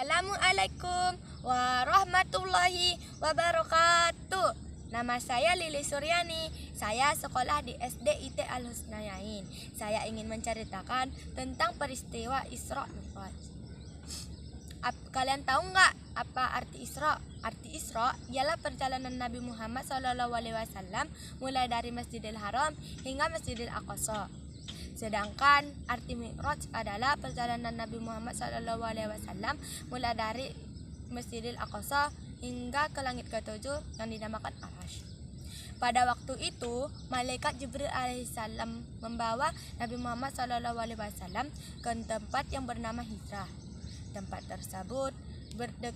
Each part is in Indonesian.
Assalamualaikum warahmatullahi wabarakatuh. Nama saya Lili Suryani. Saya sekolah di SD IT Al-Husnayain. Saya ingin menceritakan tentang peristiwa Isra Mi'raj. Kalian tahu nggak apa arti Isra? Arti Isra ialah perjalanan Nabi Muhammad SAW mulai dari Masjidil Haram hingga Masjidil Aqsa. Sedangkan arti Mi'raj adalah perjalanan Nabi Muhammad SAW mulai dari Masjidil Aqsa hingga ke langit ketujuh yang dinamakan Arasy. Pada waktu itu, malaikat Jibril alaihissalam membawa Nabi Muhammad SAW ke tempat yang bernama Hijrah. Tempat tersebut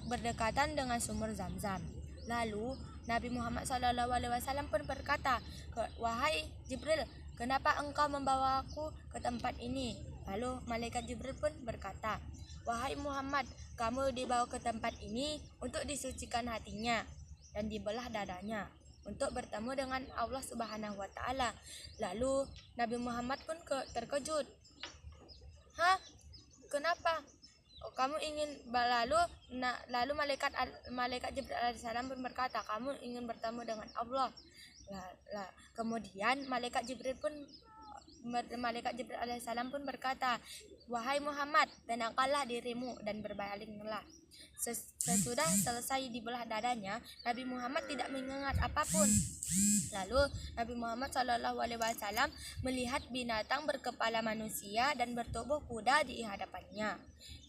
berdekatan dengan sumur Zam-Zam. Lalu Nabi Muhammad SAW pun berkata, "Wahai Jibril, kenapa engkau membawaku ke tempat ini?" Lalu malaikat Jibril pun berkata, "Wahai Muhammad, kamu dibawa ke tempat ini untuk disucikan hatinya dan dibelah dadanya untuk bertemu dengan Allah Subhanahu wa taala." Lalu Nabi Muhammad pun terkejut. "Hah? Kenapa? Oh, kamu ingin lalu malaikat Jibril alaihissalam pun berkata, "Kamu ingin bertemu dengan Allah." Kemudian malaikat Jibril alaihissalam pun berkata, "Wahai Muhammad, tenangkanlah dirimu dan berbalinglah." Sesudah selesai dibelah dadanya, Nabi Muhammad tidak mengingat apapun. Lalu Nabi Muhammad SAW melihat binatang berkepala manusia dan bertubuh kuda di hadapannya.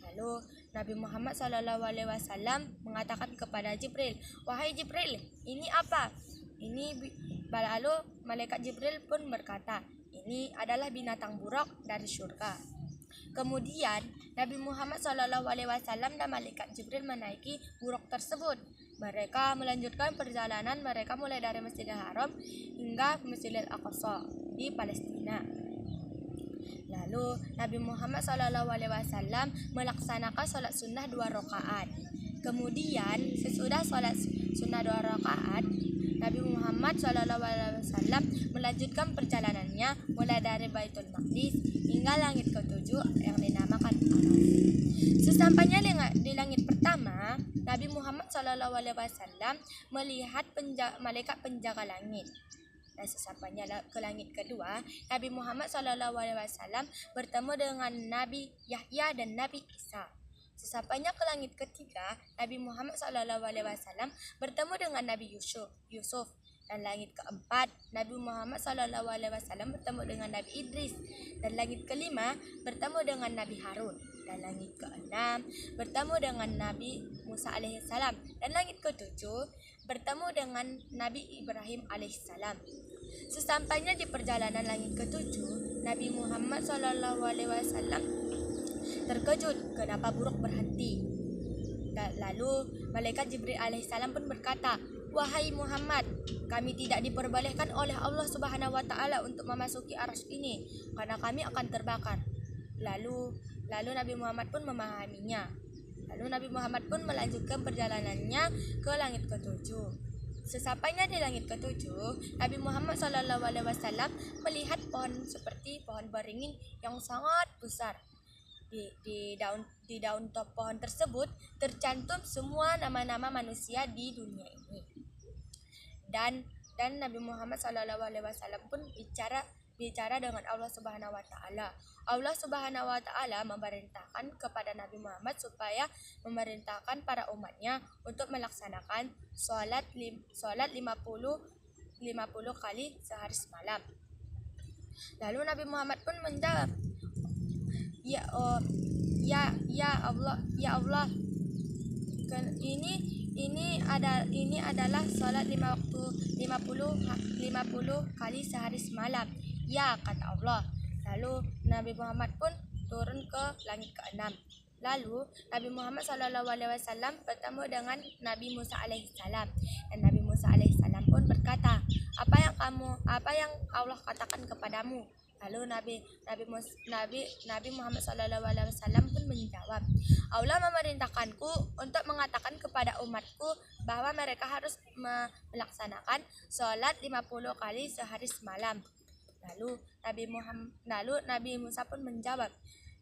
Lalu Nabi Muhammad SAW mengatakan kepada Jibril, "Wahai Jibril, ini apa?" Lalu malaikat Jibril pun berkata, "Ini adalah binatang buruk dari surga." Kemudian Nabi Muhammad SAW dan malaikat Jibril menaiki buruk tersebut. Mereka melanjutkan perjalanan mereka mulai dari Masjidil Haram hingga Masjidil Aqsa di Palestina. Lalu Nabi Muhammad SAW melaksanakan sholat sunnah 2 rakaat. Kemudian sesudah sholat sunnah 2 rakaat, Nabi Muhammad SAW melanjutkan perjalanannya mulai dari Baitul Maqdis hingga langit ketujuh yang dinamakan Arasy. Sesampainya di langit pertama, Nabi Muhammad SAW melihat malaikat penjaga langit. Dan sesampainya ke langit kedua, Nabi Muhammad SAW bertemu dengan Nabi Yahya dan Nabi Isa. Sesampainya ke langit ketiga, Nabi Muhammad SAW bertemu dengan Nabi Yusuf. Dan langit keempat, Nabi Muhammad SAW bertemu dengan Nabi Idris. Dan langit kelima, bertemu dengan Nabi Harun. Dan langit keenam, bertemu dengan Nabi Musa alaihissalam. Dan langit ketujuh, bertemu dengan Nabi Ibrahim alaihissalam. Sesampainya di perjalanan langit ketujuh, Nabi Muhammad SAW terkejut kenapa buruk berhenti. Lalu malaikat Jibril alaihissalam pun berkata, "Wahai Muhammad, kami tidak diperbolehkan oleh Allah Subhanahu wa taala untuk memasuki Arasy ini karena kami akan terbakar." Lalu Nabi Muhammad pun memahaminya. Lalu Nabi Muhammad pun melanjutkan perjalanannya ke langit ketujuh. Sesampainya di langit ketujuh, Nabi Muhammad SAW melihat pohon seperti pohon beringin yang sangat besar. Di daun top pohon tersebut tercantum semua nama-nama manusia di dunia ini. Dan Nabi Muhammad SAW pun bicara dengan Allah Subhanahu wa taala. Allah Subhanahu wa taala memerintahkan kepada Nabi Muhammad supaya memerintahkan para umatnya untuk melaksanakan salat 50 kali sehari semalam. Lalu Nabi Muhammad pun menjawab, Ya Allah, ini adalah salat 50 kali sehari semalam. Ya, kata Allah. Lalu Nabi Muhammad pun turun ke langit ke-6. Lalu Nabi Muhammad SAW bertemu dengan Nabi Musa alaihissalam. Dan Nabi Musa alaihissalam pun berkata, apa yang Allah katakan kepadamu?" Lalu Nabi Muhammad SAW pun menjawab, "Allah memerintahkanku untuk mengatakan kepada umatku bahwa mereka harus melaksanakan sholat 50 kali sehari semalam." Lalu Nabi Musa pun menjawab,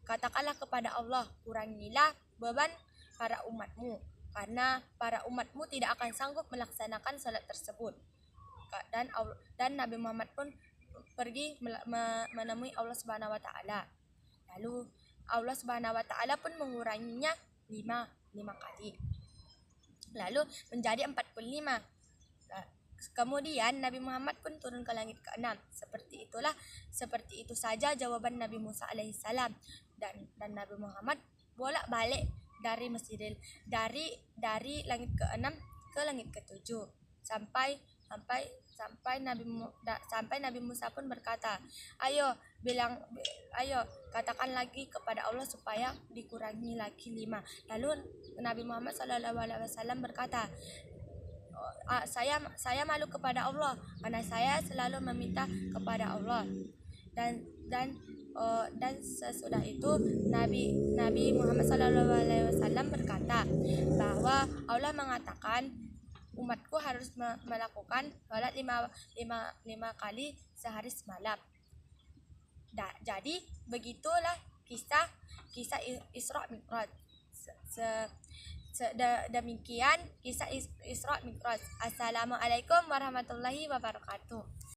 "Katakanlah kepada Allah, kurangilah beban para umatmu, karena para umatmu tidak akan sanggup melaksanakan salat tersebut. Dan Nabi Muhammad pun pergi menemui Allah Subhanahu wa taala. Lalu Allah Subhanahu wa taala pun menguranginya 5 kali. Lalu menjadi 45. Kemudian Nabi Muhammad pun turun ke langit ke-6. Seperti itu saja jawaban Nabi Musa alaihissalam. Dan Nabi Muhammad bolak-balik dari dari langit ke-6 ke langit ke-7 sampai Nabi Musa pun berkata, ayo katakan lagi kepada Allah supaya dikurangi lagi 5. Lalu Nabi Muhammad SAW berkata, saya malu kepada Allah karena saya selalu meminta kepada Allah. Dan sesudah itu Nabi Muhammad SAW berkata bahwa Allah mengatakan umatku harus melakukan salat 5 kali sehari semalam. Jadi begitulah kisah Isra Mi'raj. Demikian kisah Isra Mi'raj. Assalamualaikum warahmatullahi wabarakatuh.